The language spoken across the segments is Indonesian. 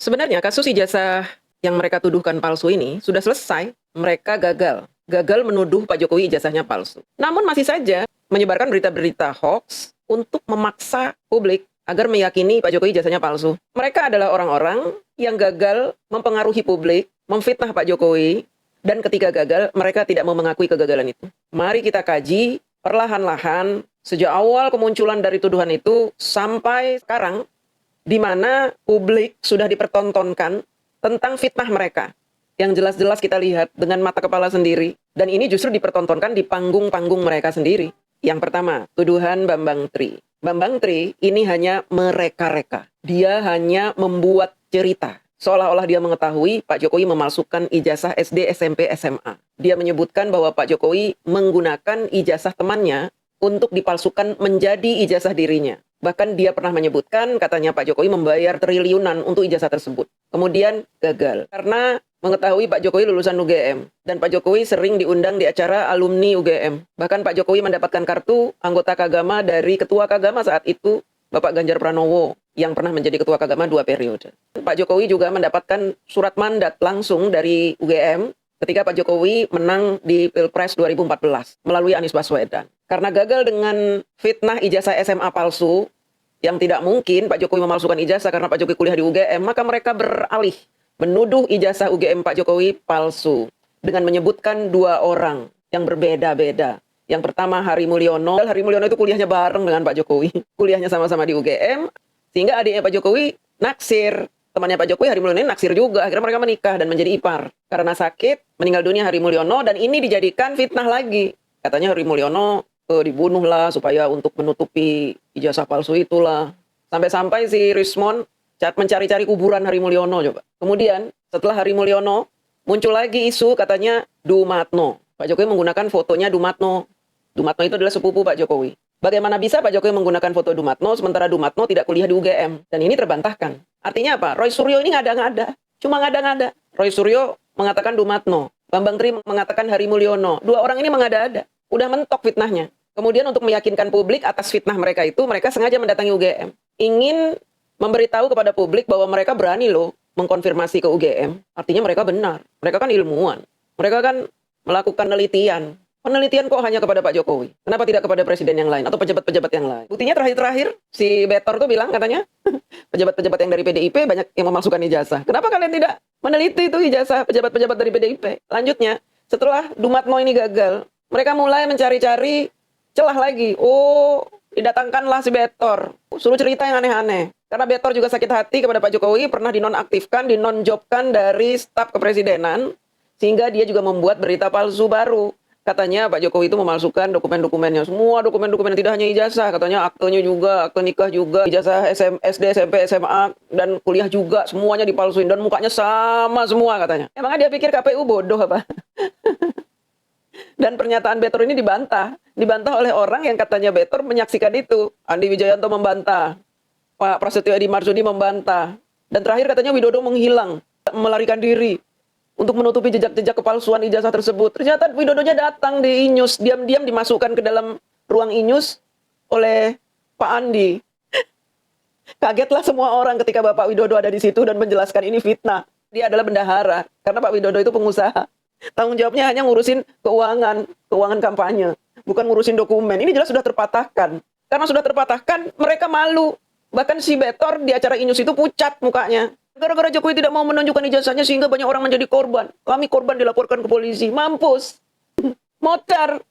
Sebenarnya kasus ijazah yang mereka tuduhkan palsu ini sudah selesai. Mereka gagal menuduh Pak Jokowi ijazahnya palsu. Namun masih saja menyebarkan berita-berita hoax untuk memaksa publik agar meyakini Pak Jokowi ijazahnya palsu. Mereka adalah orang-orang yang gagal mempengaruhi publik, memfitnah Pak Jokowi, dan ketika gagal, mereka tidak mau mengakui kegagalan itu. Mari kita kaji perlahan-lahan sejak awal kemunculan dari tuduhan itu sampai sekarang, di mana publik sudah dipertontonkan tentang fitnah mereka. Yang jelas-jelas kita lihat dengan mata kepala sendiri. Dan ini justru dipertontonkan di panggung-panggung mereka sendiri. Yang pertama, tuduhan Bambang Tri. Bambang Tri ini hanya mereka-reka. Dia hanya membuat cerita. Seolah-olah dia mengetahui Pak Jokowi memalsukan ijazah SD, SMP, SMA. Dia menyebutkan bahwa Pak Jokowi menggunakan ijazah temannya untuk dipalsukan menjadi ijazah dirinya. Bahkan dia pernah menyebutkan, katanya Pak Jokowi membayar triliunan untuk ijazah tersebut. Kemudian gagal. Karena mengetahui Pak Jokowi lulusan UGM. Dan Pak Jokowi sering diundang di acara alumni UGM. Bahkan Pak Jokowi mendapatkan kartu anggota Kagama dari Ketua Kagama saat itu, Bapak Ganjar Pranowo, yang pernah menjadi Ketua Kagama 2 periode. Pak Jokowi juga mendapatkan surat mandat langsung dari UGM ketika Pak Jokowi menang di Pilpres 2014 melalui Anies Baswedan. Karena gagal dengan fitnah ijazah SMA palsu, yang tidak mungkin Pak Jokowi memalsukan ijazah karena Pak Jokowi kuliah di UGM, maka mereka beralih menuduh ijazah UGM Pak Jokowi palsu dengan menyebutkan 2 orang yang berbeda-beda. Yang pertama Hari Mulyono. Hari Mulyono itu kuliahnya bareng dengan Pak Jokowi. Kuliahnya sama-sama di UGM, sehingga adiknya Pak Jokowi naksir. Temannya Pak Jokowi, Hari Mulyono ini naksir juga. Akhirnya mereka menikah dan menjadi ipar. Karena sakit, meninggal dunia Hari Mulyono, dan ini dijadikan fitnah lagi. Katanya Hari Mulyono dibunuhlah supaya untuk menutupi ijazah palsu itulah. Sampai-sampai si Rismon mencari-cari kuburan Hari Mulyono coba. Kemudian setelah Hari Mulyono muncul lagi isu katanya Dumatno. Pak Jokowi menggunakan fotonya Dumatno. Dumatno itu adalah sepupu Pak Jokowi. Bagaimana bisa Pak Jokowi menggunakan foto Dumatno sementara Dumatno tidak kuliah di UGM? Dan ini terbantahkan. Artinya apa? Roy Suryo ini ngada-ngada. Cuma ngada-ngada. Roy Suryo mengatakan Dumatno. Bambang Tri mengatakan Hari Mulyono. 2 orang ini mengada-ada. Udah mentok fitnahnya. Kemudian untuk meyakinkan publik atas fitnah mereka itu, mereka sengaja mendatangi UGM. Ingin memberitahu kepada publik bahwa mereka berani loh mengkonfirmasi ke UGM. Artinya mereka benar. Mereka kan ilmuwan. Mereka kan melakukan penelitian. Penelitian kok hanya kepada Pak Jokowi? Kenapa tidak kepada presiden yang lain atau pejabat-pejabat yang lain? Buktinya terakhir-terakhir si Betor tuh bilang katanya pejabat-pejabat yang dari PDIP banyak yang memasukkan ijazah. Kenapa kalian tidak meneliti itu ijazah pejabat-pejabat dari PDIP? Lanjutnya, setelah Dumatno ini gagal, mereka mulai mencari-cari celah lagi. Oh, didatangkanlah si Betor. Suruh cerita yang aneh-aneh. Karena Betor juga sakit hati kepada Pak Jokowi, pernah dinonaktifkan, dinonjobkan dari staf kepresidenan, sehingga dia juga membuat berita palsu baru. Katanya Pak Jokowi itu memalsukan dokumen-dokumennya. Semua dokumen-dokumen, tidak hanya ijazah. Katanya aktenya juga, akte nikah juga, ijazah SD, SMP, SMA, dan kuliah juga. Semuanya dipalsuin. Dan mukanya sama semua katanya. Emangnya dia pikir KPU bodoh apa? Dan pernyataan Betor ini dibantah. Dibantah oleh orang yang katanya Betor menyaksikan itu. Andi Wijayanto membantah. Pak Prasetyo Edi Marsudi membantah. Dan terakhir katanya Widodo menghilang. Melarikan diri. Untuk menutupi jejak-jejak kepalsuan ijazah tersebut. Ternyata Widodonya datang di Inyus. Diam-diam dimasukkan ke dalam ruang Inyus oleh Pak Andi. Kagetlah semua orang ketika Bapak Widodo ada di situ dan menjelaskan ini fitnah. Dia adalah bendahara. Karena Pak Widodo itu pengusaha. Tanggung jawabnya hanya ngurusin keuangan kampanye. Bukan ngurusin dokumen. Ini jelas sudah terpatahkan. Karena sudah terpatahkan, mereka malu. Bahkan si Betor di acara Inyus itu pucat mukanya. Gara-gara Jokowi tidak mau menunjukkan ijazahnya sehingga banyak orang menjadi korban. Kami korban dilaporkan ke polisi. Mampus. Mocar.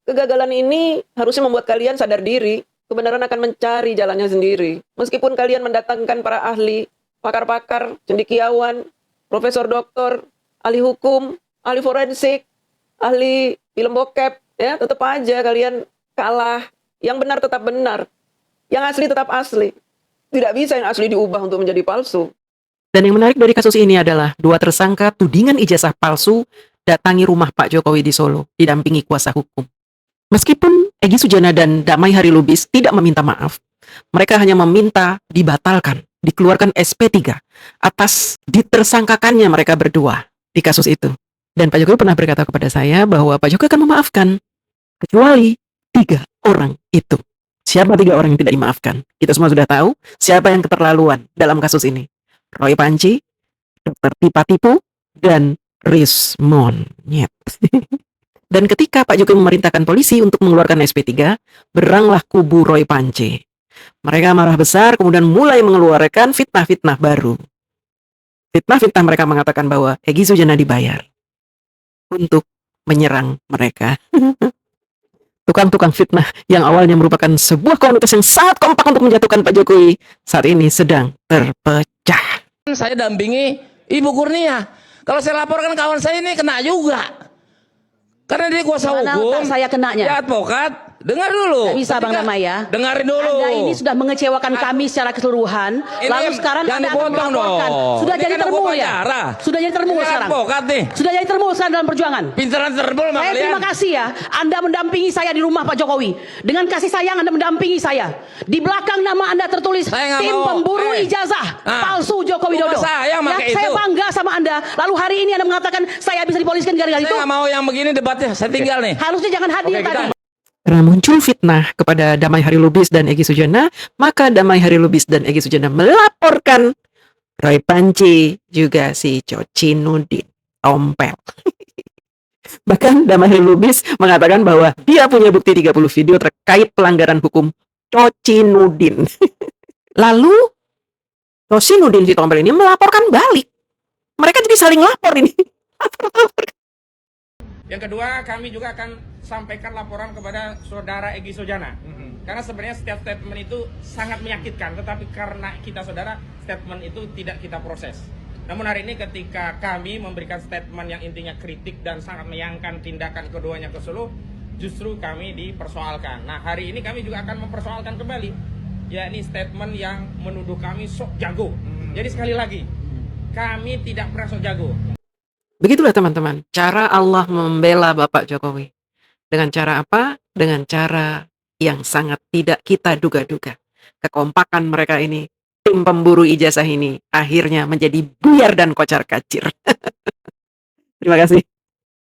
Kegagalan ini harusnya membuat kalian sadar diri. Kebenaran akan mencari jalannya sendiri. Meskipun kalian mendatangkan para ahli, pakar-pakar, cendekiawan, profesor doktor, ahli hukum, ahli forensik, ahli film bokep, ya tetap aja kalian kalah. Yang benar tetap benar. Yang asli tetap asli. Tidak bisa yang asli diubah untuk menjadi palsu. Dan yang menarik dari kasus ini adalah 2 tersangka tudingan ijazah palsu datangi rumah Pak Jokowi di Solo, didampingi kuasa hukum. Meskipun Egy Sujana dan Damai Harilubis tidak meminta maaf, mereka hanya meminta dibatalkan, dikeluarkan SP3 atas ditersangkakannya mereka berdua di kasus itu. Dan Pak Jokowi pernah berkata kepada saya bahwa Pak Jokowi akan memaafkan, kecuali 3 orang itu. Siapa 3 orang yang tidak dimaafkan? Kita semua sudah tahu siapa yang keterlaluan dalam kasus ini. Roy Panci, Dr. Tipa Tipu, dan Rismon. Nyet. Dan ketika Pak Jokowi memerintahkan polisi untuk mengeluarkan SP3, beranglah kubu Roy Panci. Mereka marah besar, kemudian mulai mengeluarkan fitnah-fitnah baru. Fitnah-fitnah mereka mengatakan bahwa Egy Sujana dibayar untuk menyerang mereka. Tukang-tukang fitnah yang awalnya merupakan sebuah komunitas yang sangat kompak untuk menjatuhkan Pak Jokowi, saat ini sedang terpecah. Saya dampingi Ibu Kurnia. Kalau saya laporkan kawan saya ini kena juga. Karena dia kuasa hukum. Saya kenanya. Ya advokat. Dengar dulu. Nggak bisa Bang Damai ya. Dengarin dulu. Anda ini sudah mengecewakan kami secara keseluruhan. Lalu sekarang Anda akan melaporkan. Sudah jadi termu ya. Sudah jadi termu sekarang. Advokat nih. Sudah jadi termu sekarang dalam perjuangan. Pinteran terbol sama Saya kalian. terima kasih ya. Anda mendampingi saya di rumah Pak Jokowi. Dengan kasih sayang Anda mendampingi saya. Di belakang nama Anda tertulis tim pemburu ijazah palsu Joko Widodo. Saya bangga sama Anda. Lalu hari ini Anda mengatakan saya bisa dipoliskan gara-gara itu. Saya nggak mau yang begini debatnya. Saya tinggal nih. Harusnya jangan hadir tadi. Karena muncul fitnah kepada Damai Hari Lubis dan Egy Sujana, maka Damai Hari Lubis dan Egy Sujana melaporkan Roy Panci, juga si Cocinudin, Ompel. Bahkan Damai Hari Lubis mengatakan bahwa dia punya bukti 30 video terkait pelanggaran hukum Cocinudin. Lalu Cocinudin si Ompel ini melaporkan balik. Mereka jadi saling lapor ini. Yang kedua, kami juga akan sampaikan laporan kepada saudara Egy Sujana. Karena sebenarnya setiap statement itu sangat menyakitkan, tetapi karena kita saudara, statement itu tidak kita proses. Namun hari ini ketika kami memberikan statement yang intinya kritik dan sangat menyayangkan tindakan keduanya ke Solo, justru kami dipersoalkan. Nah, hari ini kami juga akan mempersoalkan kembali, yakni statement yang menuduh kami sok jago. Jadi sekali lagi, kami tidak pernah sok jago. Begitulah teman-teman, cara Allah membela Bapak Jokowi. Dengan cara apa? Dengan cara yang sangat tidak kita duga-duga. Kekompakan mereka ini, tim pemburu ijazah ini, akhirnya menjadi buyar dan kocar kacir. Terima kasih.